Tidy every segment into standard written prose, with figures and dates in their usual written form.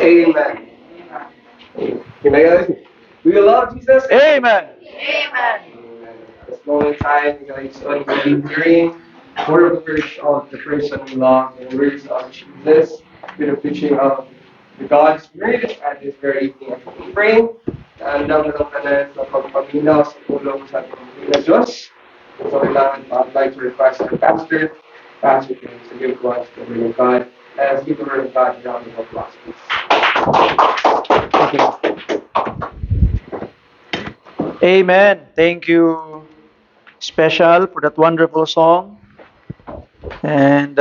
Amen. Amen. Do you love Jesus? Amen. Amen. At this moment in time, you guys are going to be hearing more of the words of the person we love, the words of Jesus, with the preaching of the God's Word at this very evening of the praying. And ang naman sa pagpamina sa tulong sa pagpamina Diyos. So, I'd like to request our Pastor James, to give us the Word of God. As give the Word of God, round of applause, please. Amen. Thank you, Special, for that wonderful song. And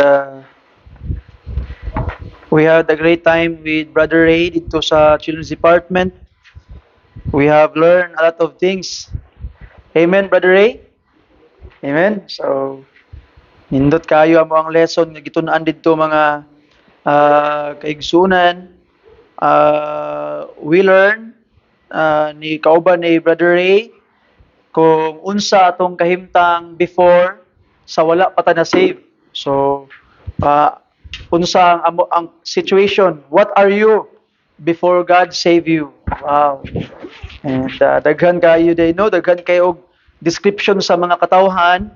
we had a great time with Brother Ray dito sa Children's Department. We have learned a lot of things. Amen, Brother Ray? Amen. So, nindot kayo amo ang lesson nga gitun-an didto mga kaigsunan. We learn ni kauban ni Brother Ray kung unsa atong kahimtang before sa wala pa ta na save. So, unsa ang situation? What are you before God save you? Wow. And daghan kayo day no, daghan kayo og description sa mga katawhan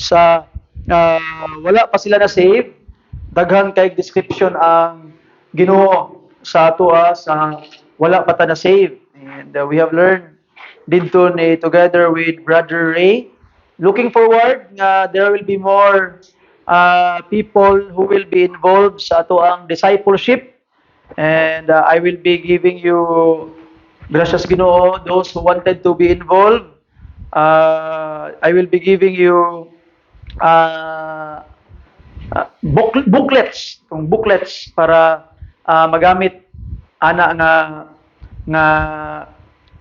sa wala pa sila na save. Daghan kay description ang Ginoo sa atoa sa wala pa ta na save. And we have learned dito ni together with Brother Ray. Looking forward nga there will be more people who will be involved sa ato ang discipleship, and I will be giving you, gracias Ginoo, those who wanted to be involved. I will be giving you booklets para magamit ana nga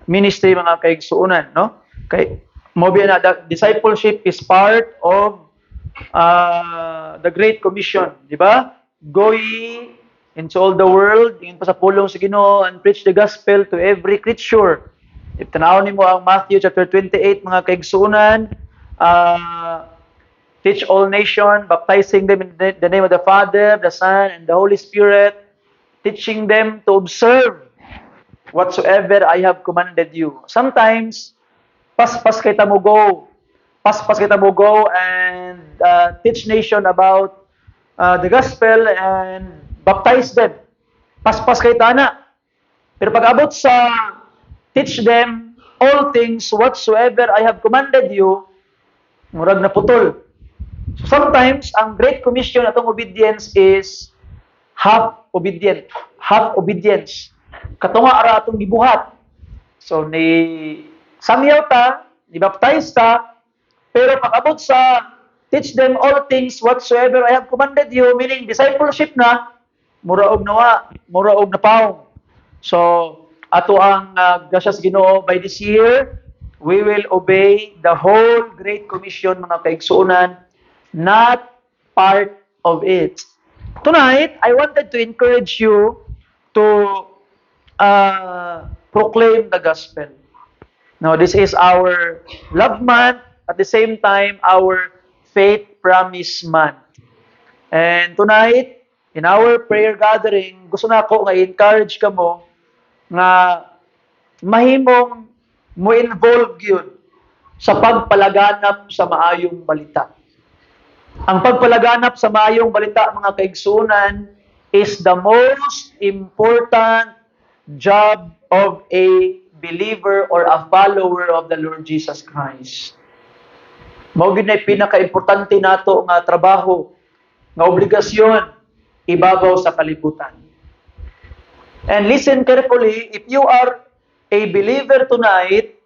ministry mga kaigsuonan, no? Kay mo na discipleship is part of the Great Commission, di ba? Go ye into all the world, ingin pa sa pulong sa Ginoo, and preach the gospel to every creature. If tanawon nimo ang Matthew chapter 28 mga kaigsuonan, teach all nation, baptizing them in the name of the Father, the Son, and the Holy Spirit, teaching them to observe whatsoever I have commanded you. Sometimes, paspas kita mo go and teach nation about the gospel and baptize them. Paspas kita na. Pero pag abot sa teach them all things whatsoever I have commanded you, murag na putol. Sometimes, ang Great Commission atong obedience is half obedience. Katunga ara atong gibuhat. So ni sangyaw ta, ni baptize ta, pero pag-abot sa teach them all things whatsoever I have commanded you, meaning discipleship na, muraog na paong. So ato ang gracias Ginoo, by this year we will obey the whole Great Commission mga kaigsuonan, not part of it. Tonight, I wanted to encourage you to proclaim the gospel. Now, this is our love month, at the same time, our faith promise month. And tonight, in our prayer gathering, gusto na ako nga encourage ka mo nga mahimong mo involve yun sa pagpalaganap sa maayong balita. Ang pagpalaganap sa maayong balita, mga kaigsunan, is the most important job of a believer or a follower of the Lord Jesus Christ. Mao gid na pinaka-importante nato nga trabaho, nga obligasyon ibabaw sa kalibutan. And listen carefully, if you are a believer tonight,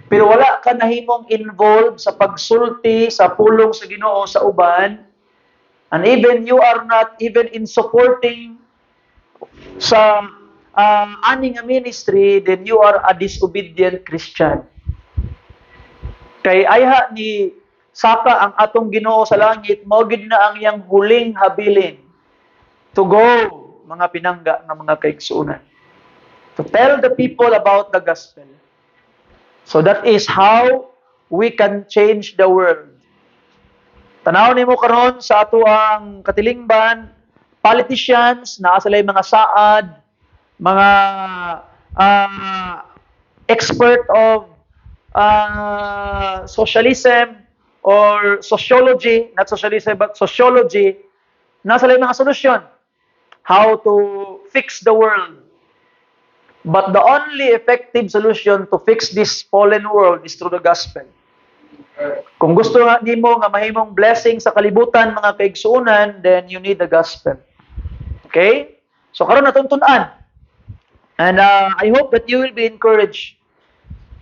pero wala ka nahimong involved sa pagsulti sa pulong sa Ginoo sa uban, and even you are not even in supporting sa aning ministry, then you are a disobedient Christian. Kay ayha ni saka ang atong Ginoo sa langit, mao gid na ang iyang huling habilin to go, mga pinangga ng mga kaigsuonan, to tell the people about the gospel. So that is how we can change the world. Tanaw nimo karon sa ato ang katilingban, politicians, naa sila mga saad, mga expert of socialism or sociology, not socialism but sociology, nasa lang mga solusyon. How to fix the world. But the only effective solution to fix this fallen world is through the gospel. Kung gusto nga nimo nga mahimong blessing sa kalibutan mga kaigsuonan, then you need the gospel. Okay? So karon natuntun-an. And I hope that you will be encouraged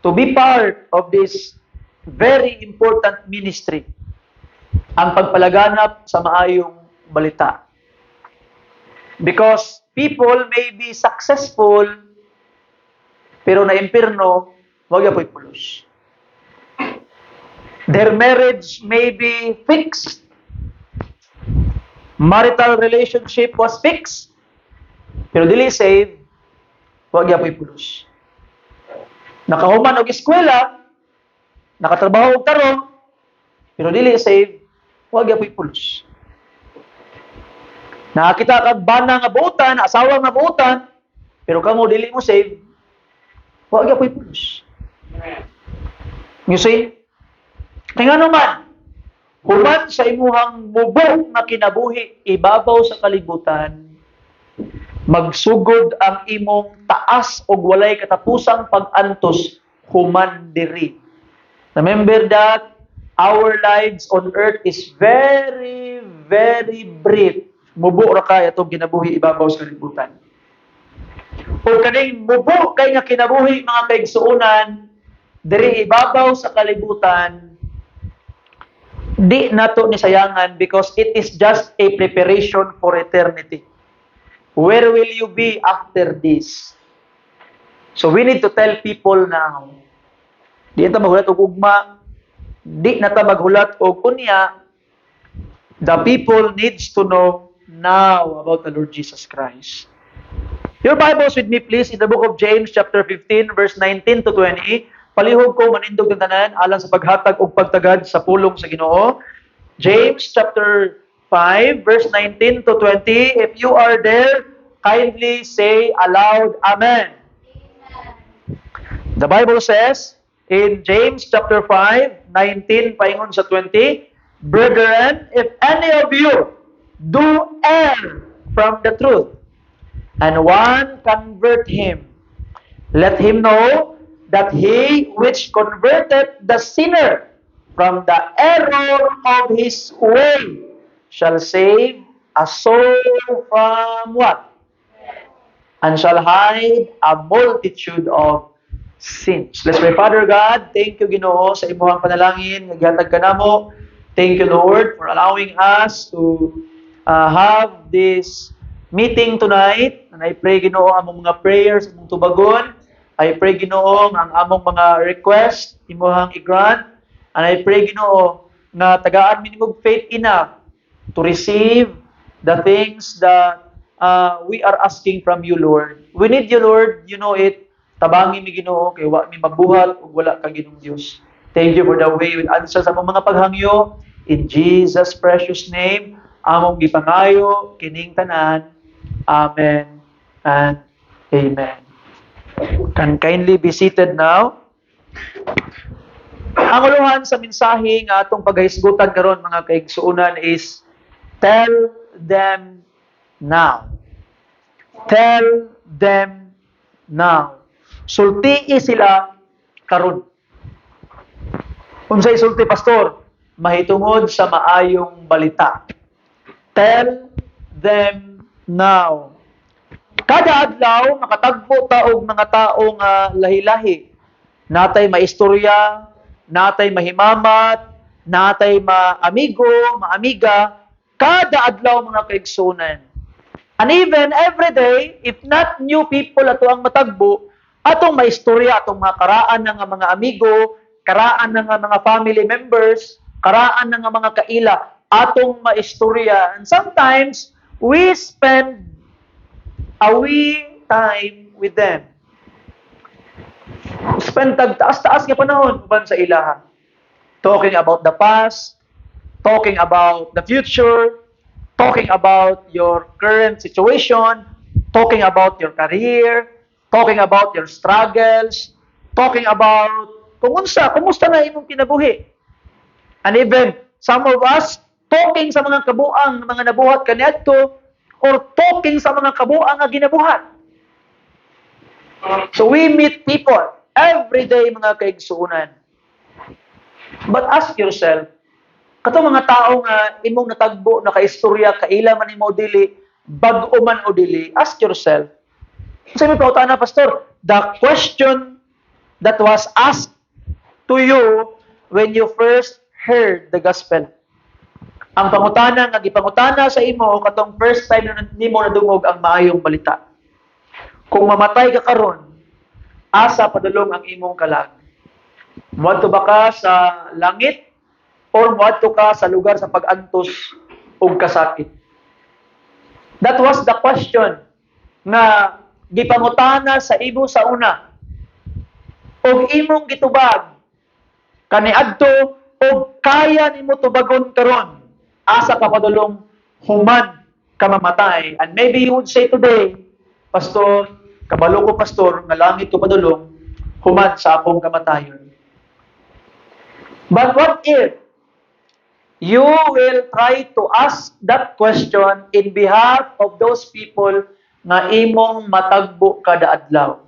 to be part of this very important ministry. Ang pagpalaganap sa maayong balita. Because people may be successful pero na impirno, wag yapoy pulos. Their marriage may be fixed. Marital relationship was fixed. Pero dili save, wag yapoy pulos. Nakahuman og eskwela, nakatrabaho og tarong, pero dili save, wag yapoy pulos. Nakakita kag bana nga buutan, asawa nga buutan, pero kamo dili mo save, wag yapoy pulos. You see? Kaya naman, human sa imuhang mubo na kinabuhi, ibabaw sa kalibutan, magsugod ang imong taas o walay katapusang pag-antos, human diri. Remember that our lives on earth is very, very brief. Mubo ra kay atong kinabuhi ibabaw sa kalibutan. O kaning mubo kay nga kinabuhi mga kaigsuonan, diri ibabaw sa kalibutan, di nato ni sayangan because it is just a preparation for eternity. Where will you be after this? So we need to tell people now. Di na maghulat og ugma, di na ta maghulat og kunya. The people needs to know now about the Lord Jesus Christ. Your Bibles with me please in the book of James chapter 15 verse 19 to 20. Palihog ko manindog ng tanan alang sa paghatag og pagtagad sa pulong sa Ginoo. James chapter 5 verse 19 to 20. If you are there, kindly say aloud, Amen. The Bible says in James chapter 5, 19 paingon sa 20, Brethren, if any of you do err from the truth, and one convert him, let him know that he which converted the sinner from the error of his way shall save a soul from what? And shall hide a multitude of sins. Let's pray. Father God, thank you Ginoo sa imong panalangin nga gihatag kanamo. Thank you Lord for allowing us to have this meeting tonight. And I pray Ginoo among mga prayers among tubagon. I pray Ginoo ang among mga request imong i-grant. And I pray Ginoo nga tagaan mi nimog faith enough to receive the things that we are asking from you, Lord. We need you, Lord. You know it. Tabangi mi Ginoo kay wa mi mabuhat ug wala ka Ginoong Dios. Thank you for the way with answer sa mga paghangyo. In Jesus' precious name, among gipangayo kining tanan. Amen and amen. Can kindly be seated now. Ang uluhan sa mensahe nga atong paghisgutan karon mga kaigsuonan is tell them now. Tell them now. Sultii sila karon. Unsay sulti pastor? Mahitungod sa maayong balita. Tell them now. Kada adlaw makatagpo ta og mga taong lahi-lahi. Natay maistorya, natay mahimamat, natay maamigo, maamiga, kada adlaw mga kaigsunan. And even every day, if not new people ato ang matagbo, atong maistorya atong mga karaan ng mga amigo, karaan ng mga family members, karaan ng mga kaila, atong maistorya. And sometimes, we spend a wee time with them. Spend taas-taas nga panahon uban sa ilaha. Talking about the past, talking about the future, talking about your current situation, talking about your career, talking about your struggles, talking about kumusta na imong kinabuhi. And even some of us talking sa mga kabuang nga mga nabuhat kaniadto or talking sa mga kabuang nga ginabuhat. So we meet people every day mga kaigsuunan. But ask yourself, katong mga tao nga imong natagbo nakaistorya kaila man imo dili bag-o man o dili, ask yourself. Sa may pautana pastor, the question that was asked to you when you first heard the gospel. Ang pangutana nga gipangutana sa imo katong first time na nimo nadungog ang maayong balita. Kung mamatay ka karon, asa padulong ang imong kalag? Moadto ba ka sa langit or moadto ka sa lugar sa pag-antos ug kasakit? That was the question nga gipangutana sa imo sa una. Og imong gitubag kaniadto og kaya nimo tubagon karon, asa ka padulong human ka mamatay. And maybe you would say today, pastor, kabalo ko pastor, nga langit ko padulong human sa akong kamatayon. But what if you will try to ask that question in behalf of those people nga imong matagbo kada adlaw,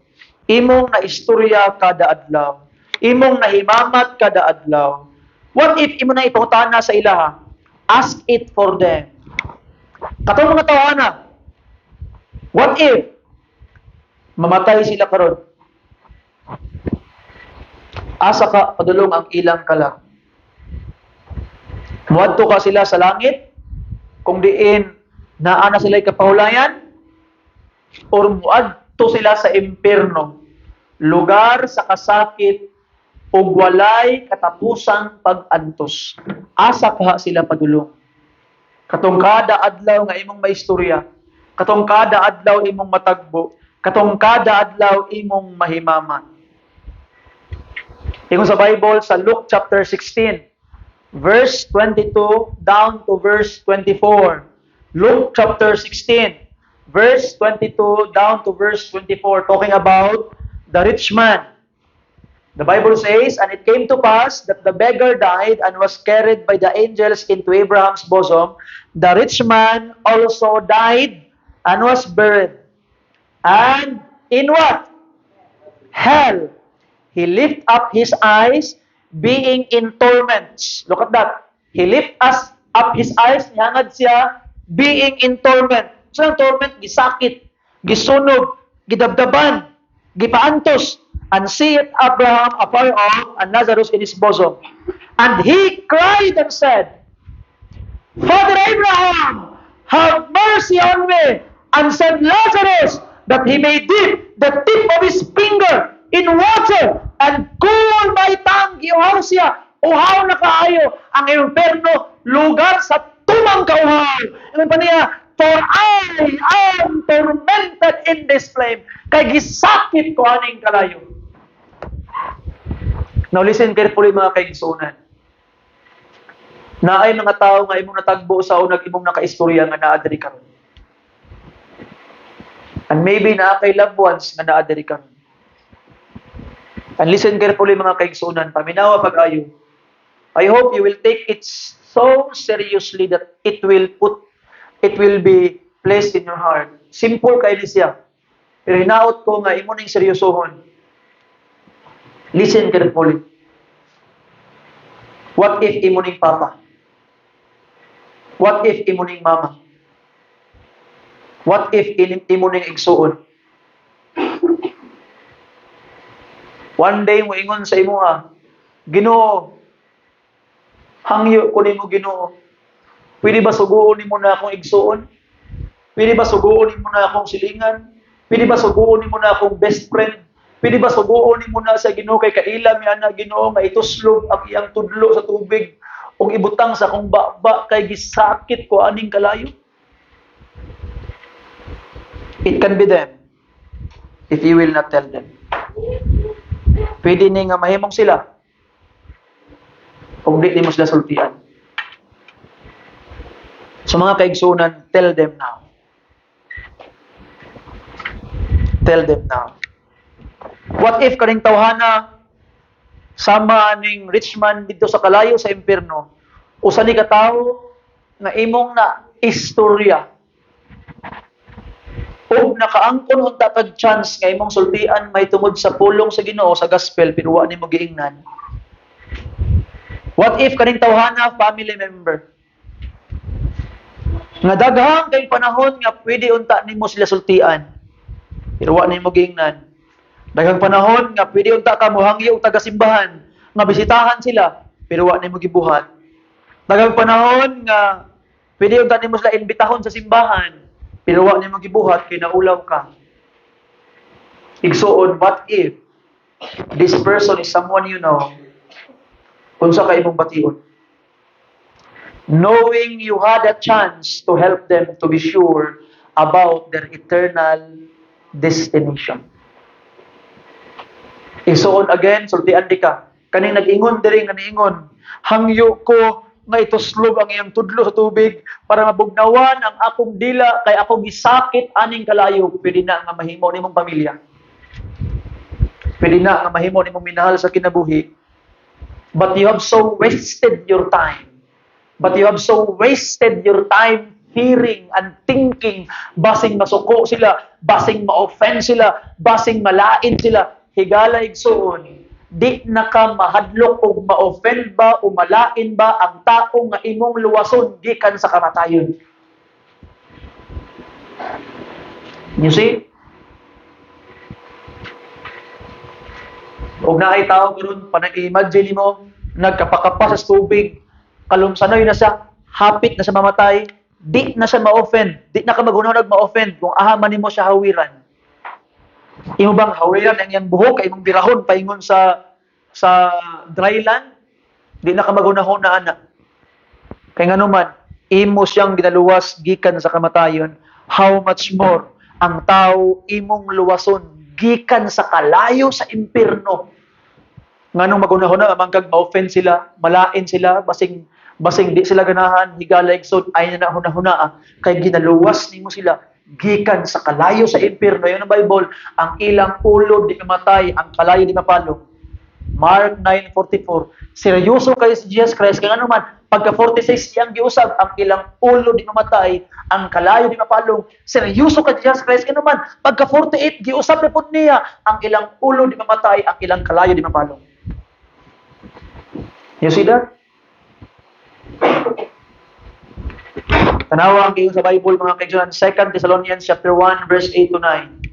imong naistorya kada adlaw, imong nahimamat kada adlaw? What if imo na ipangutana sa ila? Ask it for them. Katong mga tawana, what if mamatay sila karon? Asa ka padulong ang ilang kalag? Muadto ka sila sa langit kung diin naa na sila kapahulayan, or muadto sila sa impierno, lugar sa kasakit ug walay katapusang pag-antos? Asa ka sila padulong? Katong kada adlaw nga imong maistorya, katong kada adlaw imong matagbo, katong kada adlaw imong mahimaman. Ingon sa Bible sa Luke chapter 16, verse 22 down to verse 24. Luke chapter 16, verse 22 down to verse 24, talking about the rich man. The Bible says, "And it came to pass that the beggar died and was carried by the angels into Abraham's bosom. The rich man also died and was buried. And in what? Hell. He lift up his eyes, being in torments." Look at that. He lift up his eyes, nihangad siya, being in torment. So ang torment, gisakit, gisunog, gidabdaban, gipaantos. And seeth Abraham afar off, and Lazarus in his bosom. And he cried and said, "Father Abraham, have mercy on me, and send Lazarus, that he may dip the tip of his finger in water, and cool my tongue." Giuhaw siya, uhaw na kaayo ang impierno, lugar sa tumang kauhaw. Ingon pa niya, "For I am tormented in this flame." Kay gisakit ko aning kalayo. Now listen carefully mga kaigsuunan. Naay mga tao nga imong natagbo sa unang imong nakaistorya nga naa diri karon. And maybe naa kay loved ones nga naa diri karon. And listen carefully mga kaigsuunan, paminawa pag-ayo. I hope you will take it so seriously that it will be placed in your heart. Simple kay ni siya. Pero hinaot ko nga imo ning seryosohon. Listen carefully. What if imo ning papa? What if imo ning mama? What if imo ning igsuon? One day mo ingon sa imo Ginoo, hangyo ko nimo Ginoo. Pwede ba suguon nimo na akong igsuon? Pwede ba suguon nimo na akong silingan? Pwede ba suguon nimo na akong best friend? Pwede ba suguon nimo na sa Ginoo kay kaila mi ana Ginoo nga ituslog ang iyang tudlo sa tubig ug ibutang sa akong baba kay gisakit ko aning kalayo? It can be them if you will not tell them. Pwede ni nga mahimong sila kung di mo sila sultian. So mga kaigsunan, tell them now. Tell them now. What if kaning tawhana sama ning rich man dito sa kalayo sa impyerno, usa ni katawo nga imong na istorya ug nakaangkon unta kag chance nga imong sultian may tungod sa pulong sa Ginoo sa gospel pero wa nimo giingnan. What if kaning tawhana family member nga daghang kay panahon nga pwede unta nimo sila sultian pero wa nimo giingnan. Daghang panahon nga pwede unta ka mohangyo og taga-simbahan nga bisitahan sila pero wa nimo gibuhat. Daghang panahon nga pwede unta nimo sila imbitahon sa simbahan pero wa nimo gibuhat kay naulaw ka. Igsuon, what if this person is someone you know? Unsa ka imong bation? Knowing you had a chance to help them to be sure about their eternal destination. Isuon again, sultian di ka. Kaning nag-ingon diri nga niingon, hangyo ko nga ituslob ang iyang tudlo sa tubig para mabugnawan ang akong dila kay akong gisakit aning kalayo. Pwede na nga mahimo nimong pamilya. Pwede na nga mahimo nimong minahal sa kinabuhi. But you have so wasted your time. But you have so wasted your time hearing and thinking, basing masuko sila, basing ma-offend sila, basing malain sila. Higala igsuon, di na ka mahadlok o ma-offend ba o malain ba ang tao nga imong luwason gikan sa kamatayon. You see? Og naay tao karon panag-imagine mo nagkapakapa sa tubig, kalumsanoy na siya, hapit na siya mamatay, di na siya ma-offend, di na ka maghunahon og ma-offend kung ahaman nimo siya hawiran. Imo bang hawiran ang iyang buhok kay imong birahon paingon sa dry land? Di na ka maghunahon na anak. Kay ngano man, imo siyang ginaluwas gikan sa kamatayon, how much more ang tao imong luwason gikan sa kalayo sa impierno. Nganong maghunahon na amang kag ma-offend sila, malain sila, basing di sila ganahan, higala igsod ay na hunahuna kay ginaluwas nimo sila gikan sa kalayo sa impierno. Yun ang Bible, ang ilang ulo di mamatay, ang kalayo di mapalong. Mark 9:44. Seryoso kayo si Jesus Christ, kaya naman, pagka 46 iyang giusab, ang ilang ulo di mamatay, ang kalayo di mapalong. Seryoso ka Jesus Christ, kaya naman, pagka 48 giusab na po niya, ang ilang ulo di mamatay, ang ilang kalayo di mapalong. You see that? Tanawa ang kayo sa Bible, mga kaibigan, 2 Thessalonians chapter 1, verse 8 to 9.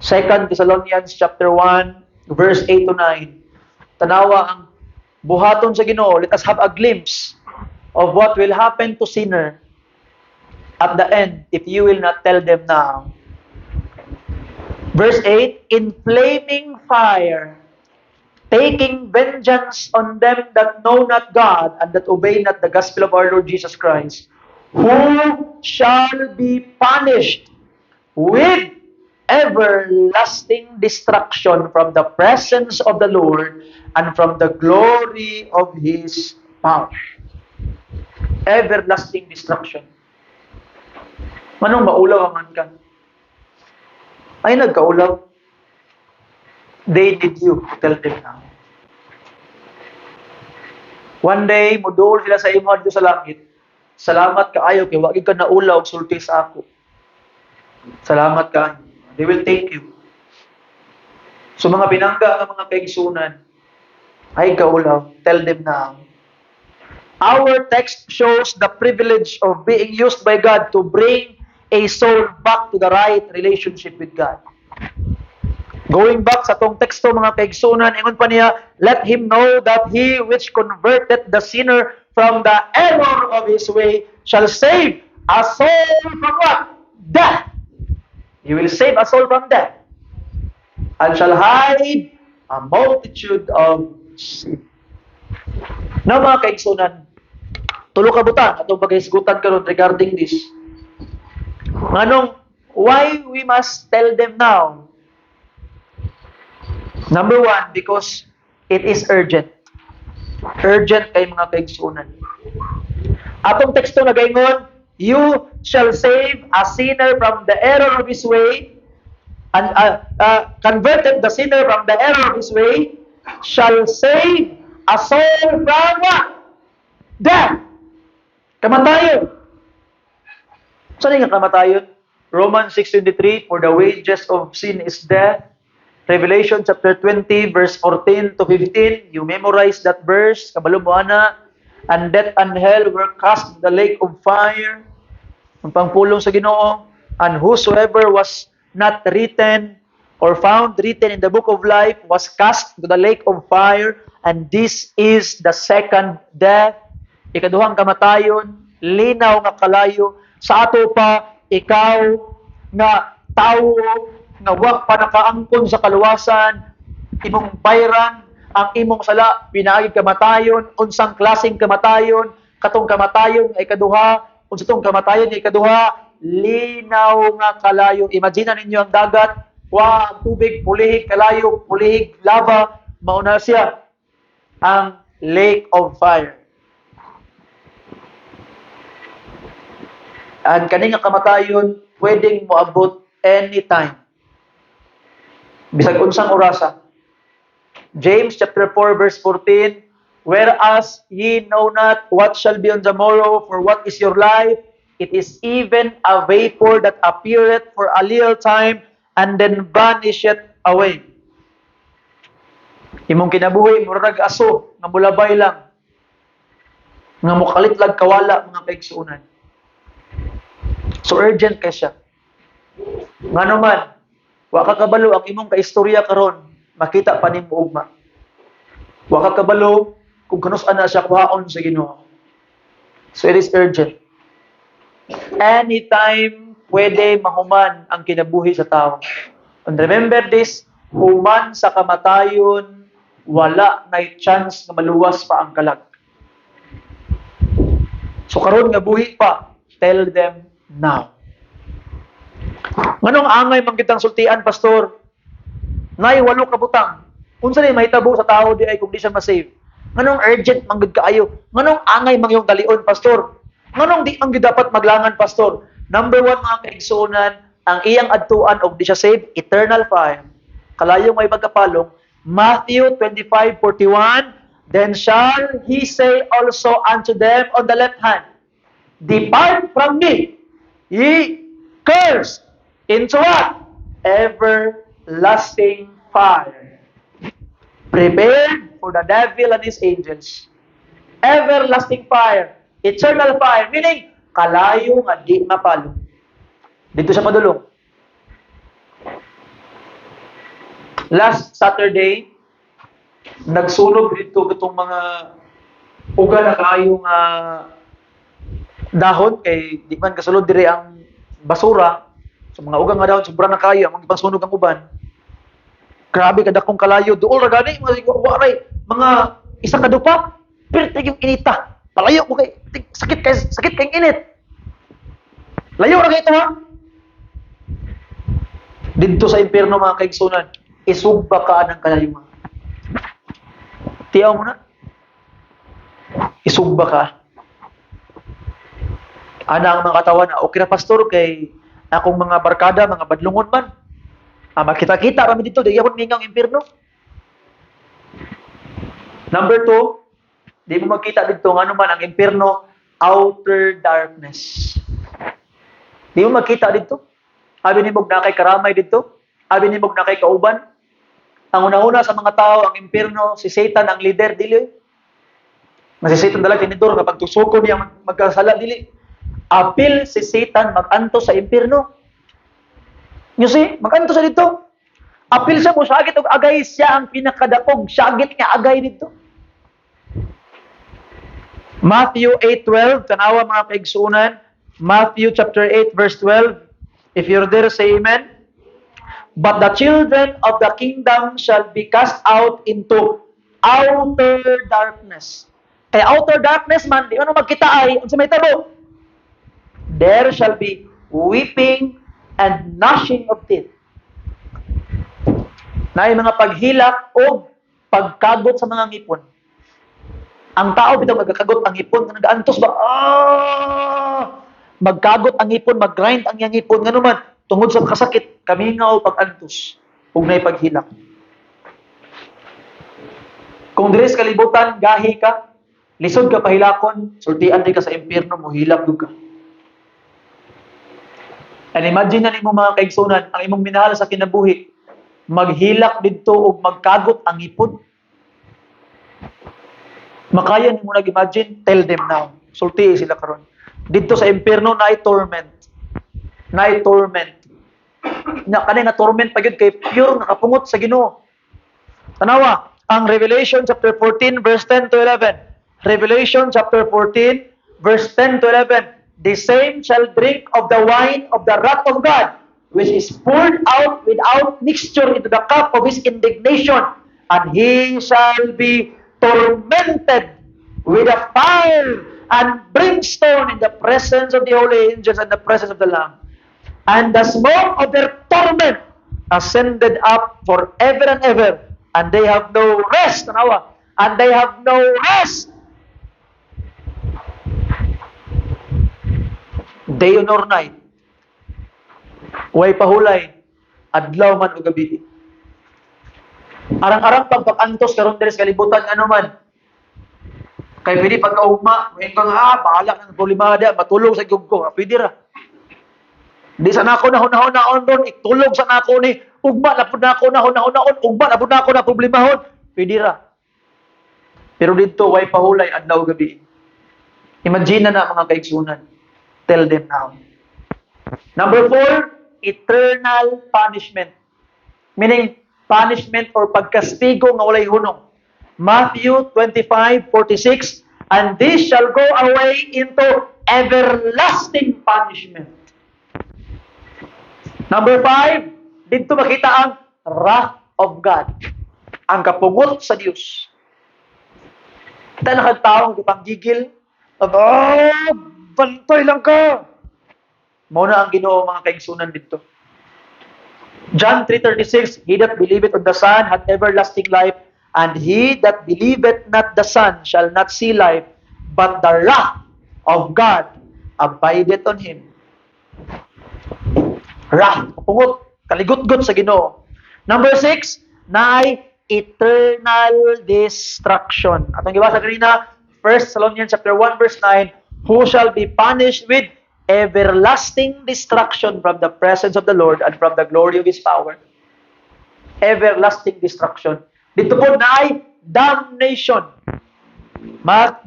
2 Thessalonians chapter 1, verse 8 to 9. Tanawa ang buhaton sa Ginoo. Let us have a glimpse of what will happen to sinner at the end if you will not tell them now. Verse 8, in flaming fire, taking vengeance on them that know not God and that obey not the gospel of our Lord Jesus Christ, who shall be punished with everlasting destruction from the presence of the Lord and from the glory of His power. Everlasting destruction. Manong maulaw man ka? Ay nagkaulaw. They need you to tell them now. One day, mudol sila sa imo dito sa langit. Salamat kaayo kay wa gid ka naulaw og sulti sa ako. Salamat kaayo. They will thank you. So mga pinangga ang mga kaigsunan, ay kaulaw, tell them now. Our text shows the privilege of being used by God to bring a soul back to the right relationship with God. Going back sa tong teksto mga kaigsunan, ingon pa niya, let him know that he which converted the sinner from the error of his way shall save a soul from what? Death. He will save a soul from death and shall hide a multitude of sin. Now mga kaigsunan, tulo ka butan atong paghisgutan karon regarding this. Nganong why we must tell them now? Number one, because it is urgent. Urgent kay mga kaigsunan. Atong teksto nagaingon, you shall save a sinner from the error of his way and converted the sinner from the error of his way, shall save a soul from what? Death. Kamatayon. Saan nga kamatayon? Romans 6:23, for the wages of sin is death. Revelation chapter 20, verse 14 to 15, you memorize that verse, kabalo mo ana, and death and hell were cast in the lake of fire. Ang pangpulong sa Ginoo, and whosoever was not written or found written in the book of life was cast to the lake of fire, and this is the second death. Ikaduhang kamatayon, linaw nga kalayo, sa ato pa, ikaw nga tao, nga wa pa nakaangkon sa kaluwasan, imong bayran, ang imong sala, pinaagid kamatayon, unsang klaseng kamatayon, katong kamatayon nga ikaduha, unsa tong kamatayon nga ikaduha, linaw nga kalayo. Imagine ninyo ang dagat, wa ang tubig, pulihig kalayo, pulihig lava, mauna siya ang lake of fire. Ang kani nga kamatayon pwedeng moabot anytime. Bisag unsang orasa. James chapter 4 verse 14, whereas ye know not what shall be on the morrow, for what is your life? It is even a vapor that appeareth for a little time and then vanisheth away. Imong kinabuhi murag aso nga mulabay lang, nga mukalit lag kawala mga kaigsuonan. So urgent kay siya. Ngano man, wa ka kabalo ang imong kaistorya karon, makita pa nimo ugma. Wa ka kabalo kung kanus-an na siya kuhaon sa Ginoo. So it is urgent. Anytime pwede mahuman ang kinabuhi sa tao. And remember this, human sa kamatayon, wala na'y chance na maluwas pa ang kalag. So karon nga buhi pa, tell them now. Nganong angay man kitang sultian, pastor? Nay walo ka butang. Unsa ni mahitabo sa tao di ay kung di siya ma-save? Nganong urgent man gud kaayo? Nganong angay man yung dalion, pastor? Nganong di man gid dapat maglangan, pastor? Number 1 mga kaigsuonan, ang iyang adtuan og di siya save, eternal fire. Kalayo may pagkapalong, Matthew 25:41, then shall he say also unto them on the left hand, depart from me, ye cursed, into what? Everlasting fire, prepared for the devil and his angels. Everlasting fire, eternal fire, meaning kalayo nga di mapalo. Dito sa padulong. Last Saturday, nagsunog dito itong mga uga na kaayong dahon, kay di man kasulod dire ang basura. So mga uga nga dahon, sobra na kayo, ang ipangsunog ang uban. Grabe kadakong kalayo, dool ra gani, mga isa ka dupa, pertig yung inita. Palayo mo kay, sakit kay init. Layo ra kay ito ha. Dito sa impyerno mga kaigsunan, isugba ka ng kalayuan. Tiyaw mo na. Isugba ka. Ana ang mga katawan na, okay na pastor, kay akong mga barkada, mga badlungon man. Makita-kita kami dito, di ako mingang impyerno. Number 2, di mo magkita dito, ano man ang impyerno, outer darkness. Di mo magkita dito. Abi ni mog na kay karamay dito. Abi ni mog na kay kauban. Ang una-una sa mga tao, ang impyerno, si Satan ang leader, dili. Si Satan dala tinidor kapag tusukon niya magkasala, dili. Apil si Satan mag-anto sa impyerno. You see, mag-anto sa dito. Apil siya mo, syagit o agay, siya ang pinakadapog. Syagit nga agay dito. Matthew 8:12, tanawa mga kaigsuunan. Matthew chapter 8 verse 12. If you're there, say amen. But the children of the kingdom shall be cast out into outer darkness. Kaya outer darkness man, di ano magkita ay, unsa may tabo? There shall be weeping and gnashing of teeth. Na mga paghilak o pagkagot sa mga ngipon. Ang tao bitaw magkakagot ang ngipon, nagaantos ba? Magkagot ang ngipon, mag-grind ang iyang ngipon, nga naman, tungod sa kasakit, kamingaw pag-antos, ug nay paghilak. Kung diri sa kalibutan, gahi ka, lisod ka pahilakon, sultian di ka sa impyerno, mohilak gyud ka. And imagine na nimo mga kaigsunan, ang imong minahal sa kinabuhi, maghilak didto ug magkagot ang ipod. Makaya nimo nag-imagine, tell them now. Sulti sila karon. Didto sa impyerno naay torment. Naay torment. Na kanay nga torment pa gyud kay pure nakapungot sa Ginoo. Tanawa, ang Revelation chapter 14 verse 10 to 11. Revelation chapter 14 verse 10 to 11. The same shall drink of the wine of the wrath of God, which is poured out without mixture into the cup of his indignation, and he shall be tormented with a fire and brimstone in the presence of the holy angels and the presence of the Lamb. And the smoke of their torment ascended up forever and ever, and they have no rest. Tanawa, and they have no rest. Day nor night. Way pahulay, adlaw man o gabi. Arang-arang pagpakantos karon diri sa kalibutan ano man. Kay pwede pagkaugma, may kang bahala ng problemada, matulog sa gugko, pwede ra. Di sa nako nahon-nahon ron, itulog sa nako ni ugma na pud nako nahon-nahon, ugma na pud nako na problemahon, pwede ra. Pero dito way pahulay adlaw gabi. Imagine na mga kaigsunan. Tell them now. Number 4, eternal punishment. Meaning, punishment or pagkastigo nga walay hunong. Matthew 25:46, and this shall go away into everlasting punishment. Number 5, dito makita ang wrath of God. Ang kapungot sa Dios. Kita nakagtaong ipanggigil, bantay lang ka. Muna ang Ginoo mga kaigsunan dito. John 3:36, he that believeth on the Son hath everlasting life, and he that believeth not the Son shall not see life, but the wrath of God abideth on him. Wrath, kapungot, kaligutgot sa Ginoo. Number 6, naay eternal destruction. Atong gibasa kanina, 1 Thessalonians chapter 1 verse 9, who shall be punished with everlasting destruction from the presence of the Lord and from the glory of His power. Everlasting destruction. Dito po naay damnation. Mark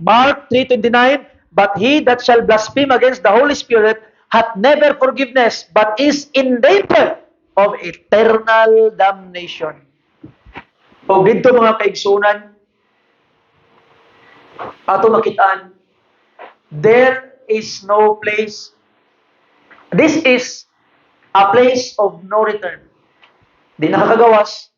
3:29, but he that shall blaspheme against the Holy Spirit hath never forgiveness, but is in danger of eternal damnation. O dito mga kaigsunan, ato makitaan, there is no place. This is a place of no return. Di nakakagawas.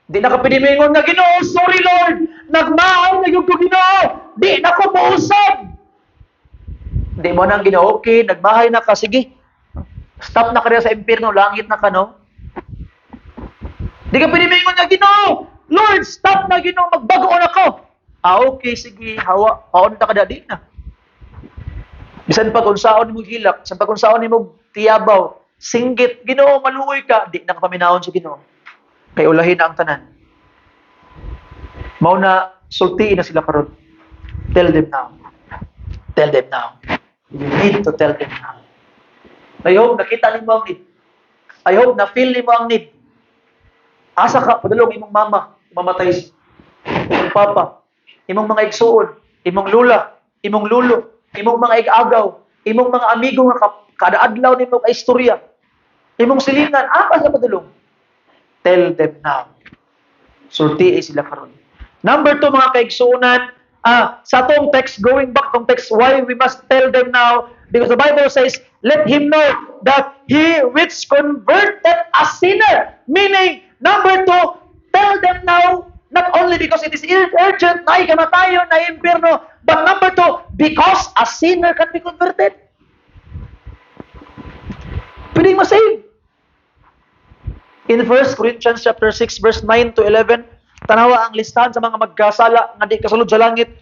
Di nakapinimingon na Ginoo, sorry Lord, nagmahal na yung Ginoo. Di na ko mausap. Di mo nang Ginoo, okay, nagmahay na ka, sige. Stop na ka rin sa impyerno, langit na ka, no? Di ka pinimingon na Ginoo, Lord, stop na Ginoo, magbagoon ako. Okay, sige, hawa, paon na ka na, di na. Bisan pag unsaon mo hilak, bisan pag unsaon mo tiyabaw, singgit, Ginoo, maluoy ka, di na kapaminahon sa Ginoo. Kay ulahin na ang tanan. Mao na sultiin na sila karon. Tell them now. Tell them now. You need to tell them now. I hope nakita nimo ang need. I hope na feel nimo ang need. Asa ka padulong imong mama, mamatay imong papa, imong mga igsuon, imong lula, imong lulo, imong mga igagaw, imong mga amigo nga kada adlaw nimo ka istorya. Imong silingan, apa sa padulong? Tell them now. Sulti sila karon. Number 2 mga kaigsuonan, sa tong text, going back tong text, why we must tell them now? Because the Bible says, let him know that he which converted a sinner. Meaning, number 2, tell them now, not only because it is urgent, na kamatayon, na impyerno, but number 2, because a sinner can be converted. Pwedeng masave. In 1 Corinthians chapter 6 verse 9 to 11, tanawa ang listahan sa mga magkasala nga di kasulod sa langit.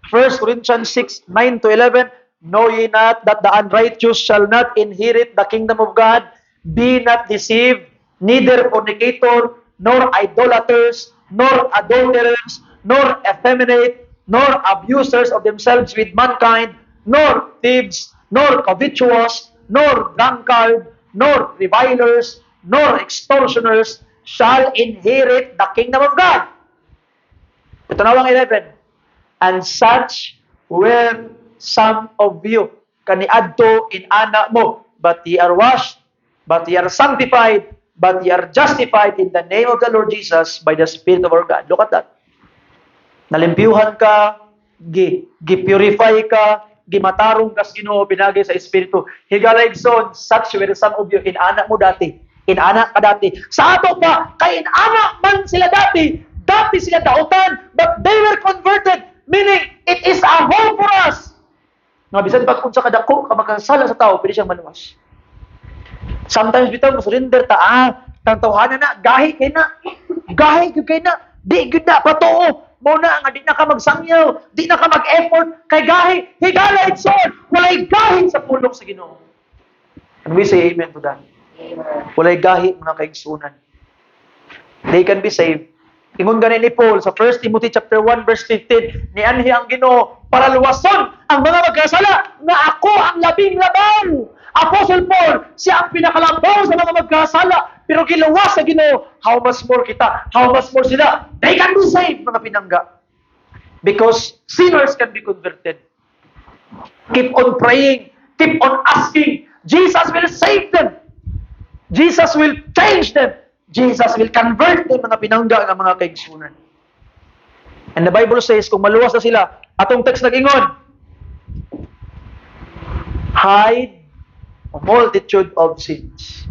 1 Corinthians 6, 9 to 11, know ye not that the unrighteous shall not inherit the kingdom of God? Be not deceived, neither fornicator, nor idolaters, nor adulterers, nor effeminate, nor abusers of themselves with mankind, nor thieves, nor covetous, nor drunkard, nor revilers, nor extortioners shall inherit the kingdom of God. Ito na ang 11. And such were some of you. Kaniadto in ana mo. But ye are washed, but ye are sanctified, but ye are justified in the name of the Lord Jesus by the Spirit of our God. Look at that. Nalimpyuhan ka, gi-purify ka, gimatarong kas Ginoo binagay sa Espiritu. Higala igsoon, such were some of you. Inana mo dati. Inana ka dati. Sa ato pa, kay inana man sila dati. Dati sila dautan, but they were converted. Meaning, it is a hope for us. Nga bisan pa kung sa kadako, kamakasala sa tao, pwede siyang maluwas. Sometimes bitaw mo surrender ta, tantawhanan na, gahi kay na. Gahi kay na. Di gyud na patoo. Mo na nga di na ka magsangyaw, di na ka mag-effort kay gahi. Higala itson, walay gahi sa pulong sa Ginoo. And we say amen to that. Walay gahi mga kaigsunan. They can be saved. Ingon ganin ni Paul sa 1 Timothy chapter 1 verse 15, nianhi ang Ginoo para luwason ang mga magkasala nga ako ang labing labaw. Apostle Paul, siya ang pinakalabaw sa mga magkasala, pero giluwas sa Ginoo. How much more kita? How much more sila? They can be saved, mga pinangga. Because sinners can be converted. Keep on praying. Keep on asking. Jesus will save them. Jesus will change them. Jesus will convert them, mga pinangga ng mga kaigsunan. And the Bible says, kung maluwas na sila, atong text nag-ingon, hide a multitude of sins.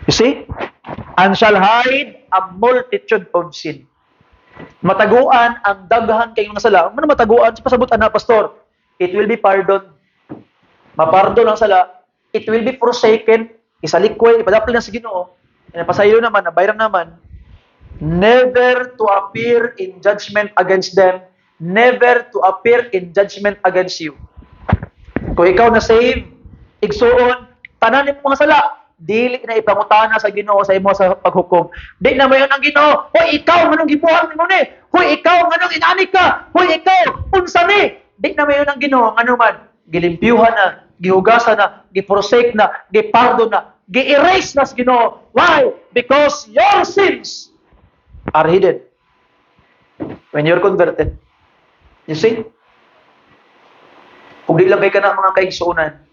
You see? And shall hide a multitude of sin. Mataguan ang daghan kayong nasala. Ano mataguan? Sa pasabutan na, pastor, it will be pardoned. Mapardon ang sala. It will be forsaken. Isalikway, ipadapil na sa Ginoo. Pasaylo naman, nabayran naman, never to appear in judgment against them, never to appear in judgment against you. Kung ikaw na save, igsuon, tanan mo mga sala, dili na ipangutana sa Ginoo sa imo sa paghukom. Di na mayon ang Ginoo, hoy ikaw nganong gibuhat nimo ni? Hoy ikaw nganong inani ka? Hoy ikaw unsa ni? Di na mayon ang Ginoo ngano man, gilimpyuhan na, gihugasan na, giforsake na, gipardon na, gi-erase na sa Ginoo. Why? Because your sins are hidden when you're converted. You see? Kung di lang kay ka na mga kaigsuunan,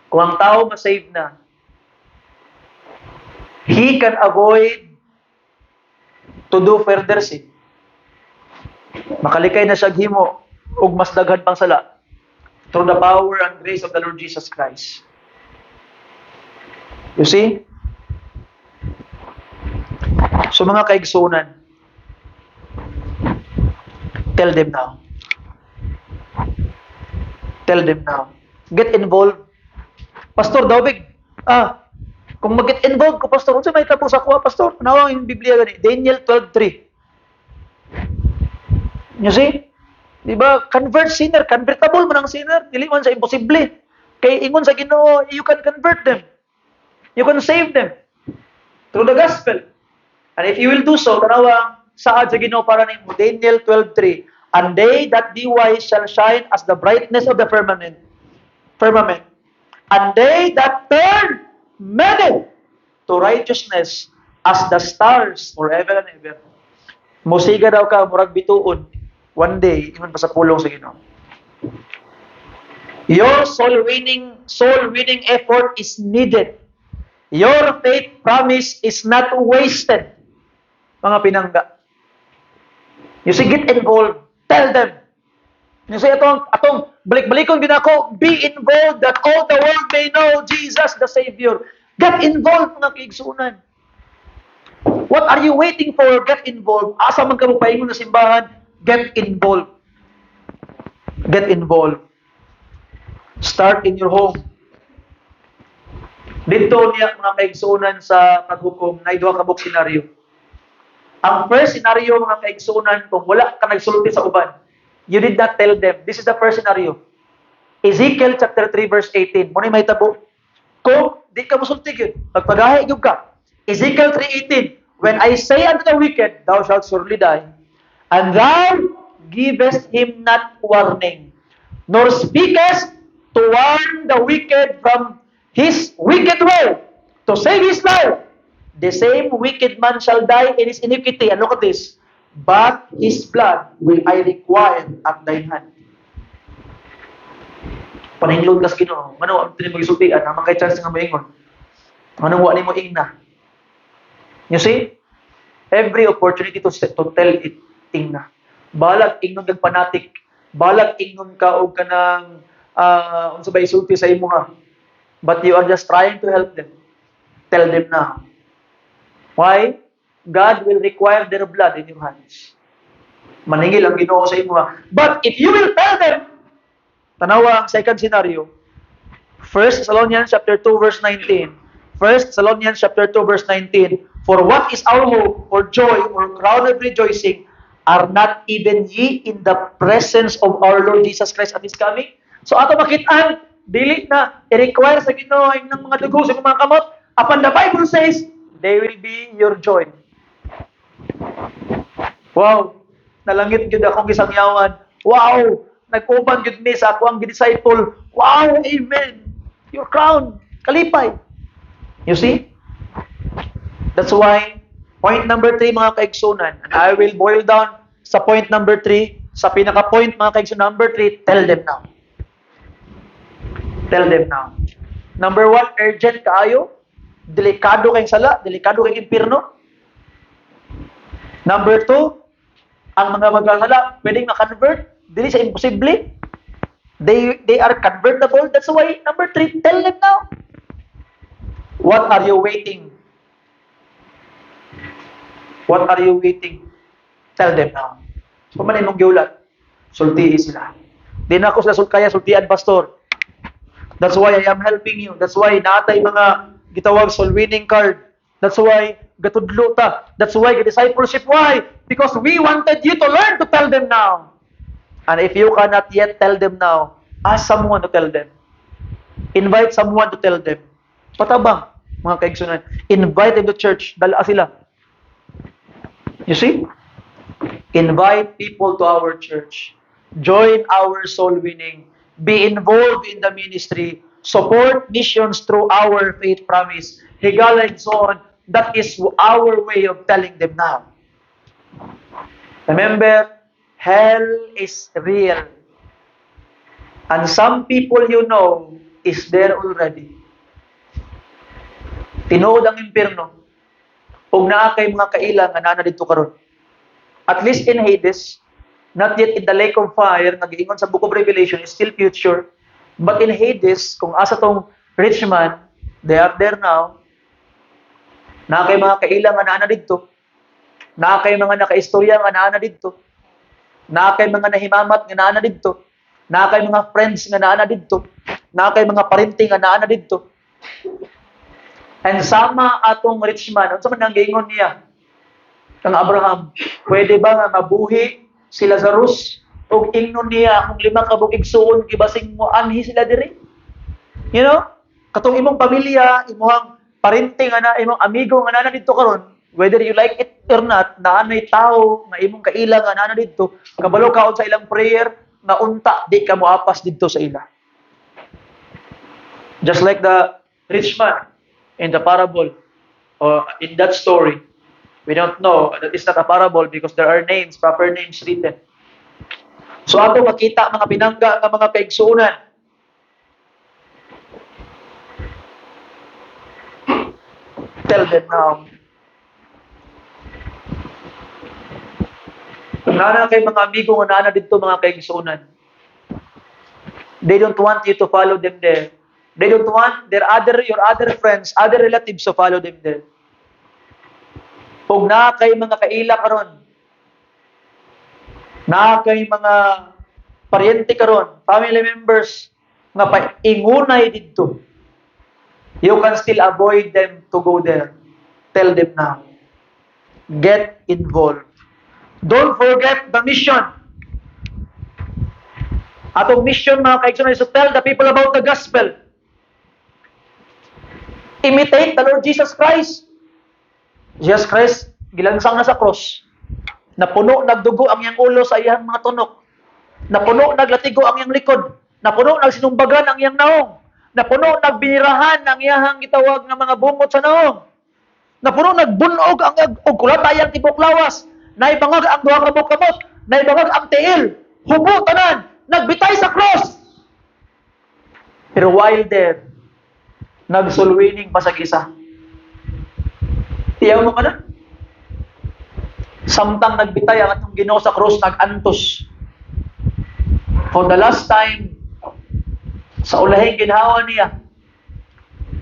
kung ang tao masave na, he can avoid to do further sin. Makalikay na siya himo ug mas daghan pang sala through the power and grace of the Lord Jesus Christ. You see? So mga kaigsunan, tell them now. Tell them now. Get involved. Pastor, Daubig, kung mag-get involved ko, Pastor, unsa may tapos ako, Pastor? Nawang yung Biblia gani, Daniel 12:3. You see? Diba? Convert sinner, convertible man ang sinner. Dili man sa imposible. Kay ingon sa Ginoo, you can convert them. You can save them through the gospel. And if you will do so, tanawang saad sa Ginoo para nimo, Daniel 12:3. And they that be wise shall shine as the brightness of the firmament. And they that turn many to righteousness as the stars forever and ever. Musiga daw ka, murag bituon. One day, iman pa sa pulong sa Ginoo. Your soul winning effort is needed. Your faith promise is not wasted. Mga pinangga. You see, get involved. Tell them. You see, atong balik-balikon din ako, be involved that all the world may know Jesus the Savior. Get involved, mga kaigsunan. What are you waiting for? Get involved. Asa man ka magpaingon na simbahan, get involved. Get involved. Start in your home. Dito niya mga kaigsunan sa paghukom na iduha ka buk senaryo. Ang first scenario mga kaigsunan, kung wala ka nagsulti sa uban, you did not tell them. This is the first scenario. Ezekiel chapter 3 verse 18. Muna may tabo. Kung di ka musulti gyud. Magpagahi gyud ka. Ezekiel 3:18, when I say unto the wicked, thou shalt surely die, and thou givest him not warning, nor speakest to warn the wicked from his wicked way, to save his life, the same wicked man shall die in his iniquity. And look at this. But his blood will I require at thine hand. Paninglod kas Ginoo. Ngano ang tini magisultian na makay chance nga moingon. Ngano wa nimo ingna. You see? Every opportunity to tell it ingna. Balag ingnon kag panatik. Balag ingnon ka og kanang unsa ba isulti sa imo ha. But you are just trying to help them. Tell them now. Why? God will require their blood in your hands. Maningil ang Ginoo sa imo ha. But if you will tell them, tanawa ang second scenario. 1 Thessalonians chapter 2 verse 19. 1 Thessalonians chapter 2 verse 19. For what is our hope or joy or crown of rejoicing are not even ye in the presence of our Lord Jesus Christ at His coming? So ato makitaan, dili na i-require sa Ginoo ng mga dugo sa mga kamot. Upon the Bible says, they will be your joy. Wow! Nalangit gyud akong gisangyawan. Wow! Nag-uban gyud mi sa ako ang disciple. Wow! Amen! Your crown! Kalipay! You see? That's why, point number 3 mga kaigsunan, and I will boil down sa point number 3, sa pinaka-point mga kaigsunan number 3, tell them now. Tell them now. Number 1, urgent kaayo. Delikado kayong sala, delikado kayong impirno. Number 2, ang mga magkasala, pwedeng ma-convert, dili sa imposible. They are convertible. That's why, number 3, tell them now. What are you waiting? What are you waiting? Tell them now. So, maninong giulat. Sultii sila. Di na ako sila kaya sultian, pastor. That's why I am helping you. That's why natay mga gitawag soul winning card. That's why gatudlo ta. That's why discipleship. Why? Because we wanted you to learn to tell them now. And if you cannot yet tell them now, ask someone to tell them. Invite someone to tell them. Patabang, mga kaigsunan. Invite them to church. Dala sila. You see? Invite people to our church. Join our soul winning. Be involved in the ministry. Support missions through our faith promise. Higala and so on. That is our way of telling them now. Remember, hell is real. And some people you know is there already. Tinuod ang impyerno. Ug naa kay mga kailang nga naa didto karon. At least in Hades, not yet in the lake of fire, nag-iingon sa Book of Revelation, is still future. But in Hades, kung asa tong rich man, they are there now. Na kay mga kailang nga naa didto. Na kay mga nakaistorya nga naa didto. Na kay mga nahimamat nga naa didto. Na kay mga friends nga naa didto. Na kay mga parente nga naa didto. And sama atong rich man, unsa man ang giingon niya? Kang Abraham, pwede ba nga mabuhi si Lazarus? O ingnon niya, kung 5 ka bugigsuon, gibasing mo, anhi sila diri. You know? Katong imong pamilya, imong parente nga na, imong amigo nga na dito karon, whether you like it or not, naanay tao, nga imong kaila nga na dito, kabalo kaon sa ilang prayer, na unta, di ka moapas dito sa ila. Just like the rich man in the parable, or in that story, we don't know, that is not a parable because there are names, proper names written. So ato makita mga pinangga ng mga kaigsuunan. Tell them now. Kung nana kay mga amigo nga nana dito mga kaigsuunan, they don't want you to follow them there. They don't want your other friends, other relatives to follow them there. Kung na kay mga kaila karon, na kay mga paryente karon, family members nga paingunay didto, you can still avoid them to go there. Tell them now. Get involved. Don't forget the mission. Atong mission mga kaigsunan is to tell the people about the gospel. Imitate the Lord Jesus Christ. Jesus Christ, gilansang na sa cross. Napuno, nagdugo ang iyang ulo sa iyang mga tunok. Napuno, naglatigo ang iyang likod. Napuno, nagsinumbagan ang iyang naong. Napuno, nagbinirahan ang iyang gitawag ng mga bungot sa naong. Napuno, nagbunog ang kulata tibok lawas. Naibangag ang duha ka kamot. Naibangag ang tiil. Hubo, tanan. Nagbitay sa cross. Pero while there, nagsulwining pa sa gisa. Tiyaw mo ka na? Samtang nagbitay ang atong Ginoo sa cross, nag-antos. For the last time, sa ulahing ginhawa niya,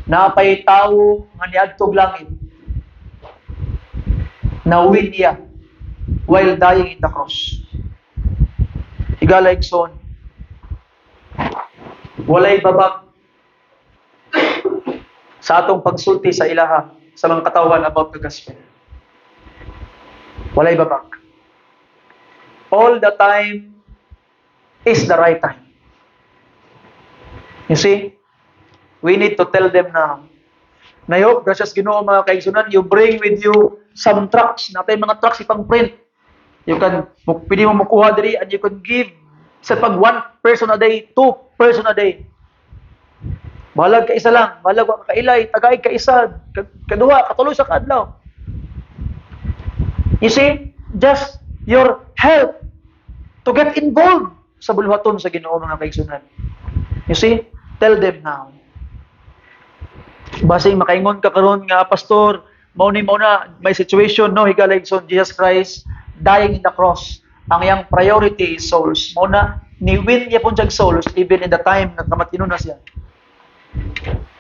napay tawo nga niadtog langit. Nawin niya while dying in the cross. Higalay son, walay babag sa atong pagsulti sa ilaha sa mga katawan about the gospel. Walay babag. All the time is the right time. You see, we need to tell them now. I hope, gracious Ginoo mga kaigsunan, you bring with you some trucks. Natay mga trucks ipang print. You can, pwede mo makuha diri and you can give sa pag 1 person a day, 2 person a day. Bahalag ka isa lang, bahalag ka kailay, tagay ka isa, kaduha, katuloy sa kadlaw. You see, just your help to get involved sa bulwaton sa Ginoo mga kaigsunan. You see, tell them now. Basing makaingon ka karon nga pastor, mao na may situation no higalay son Jesus Christ dying in the cross. Ang iyang priority is souls. Mao na ni-win niya pun jag souls even in the time na kamatino na siya.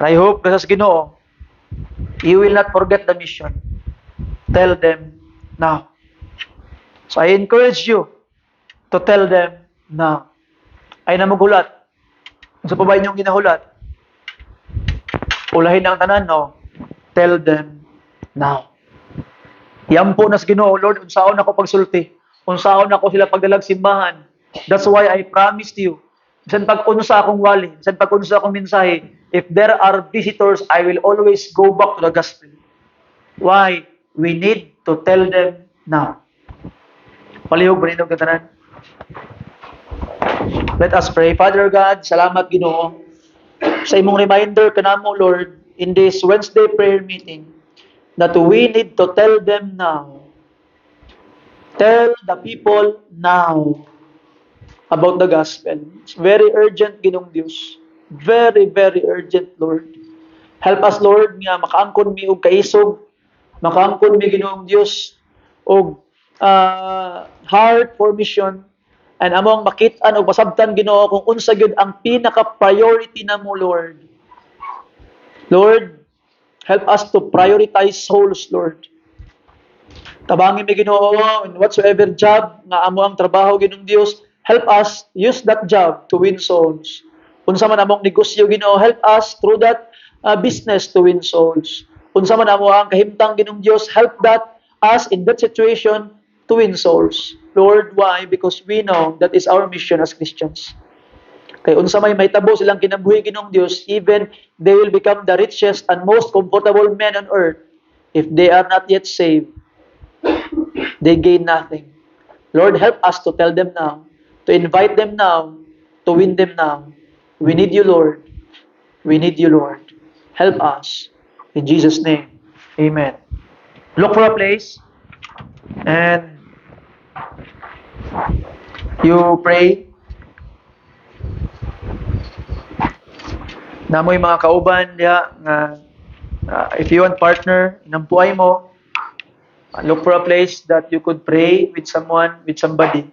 I hope kasi sa Ginoo, you will not forget the mission. Tell them now. So I encourage you to tell them now. Ay na maghulat. Kung sa pabay niyong ginahulat, ulahin ang tanan, no? Tell them now. Yampo na sa Ginoo, Lord, unsaon ako pagsulti. Unsaon ako sila pagdalag simbahan. That's why I promised you. Bisan pag-unsa akong wali, bisan pag-unsa akong mensahe, if there are visitors, I will always go back to the gospel. Why? We need to tell them now. Palihog ba nito katanan? Let us pray. Father God, salamat Ginoo sa imong reminder kanamo, Lord, in this Wednesday prayer meeting, that we need to tell them now. Tell the people now about the gospel. It's very urgent, Ginoong Diyos. Very, very urgent, Lord. Help us, Lord, nga makaangkon mi og kaisog, makaangkon mi, Ginoong Diyos, og heart for mission, and among makit-an og masabtan, Ginoo, kung unsa gyud ang pinaka-priority namo, Lord. Lord, help us to prioritize souls, Lord. Tabangin mi, Ginoo, in whatsoever job nga amo ang trabaho, Ginoong Dios, help us use that job to win souls. Unsa man among negosyo, Ginoo, help us through that business to win souls. Unsa man amo ang kahimtang, Ginoong Dios, help that us in that situation to win souls. Lord, why? Because we know that is our mission as Christians. Kay unsa may mahitabo silang kinabuhi, Ginoong Dios, even they will become the richest and most comfortable men on earth, if they are not yet saved, they gain nothing. Lord, help us to tell them now, to invite them now, to win them now. We need you, Lord. We need you, Lord. Help us. In Jesus' name, amen. Look for a place and you pray. Namoy mga kauban diha nga if you want partner inampuay mo, look for a place that you could pray with someone, with somebody.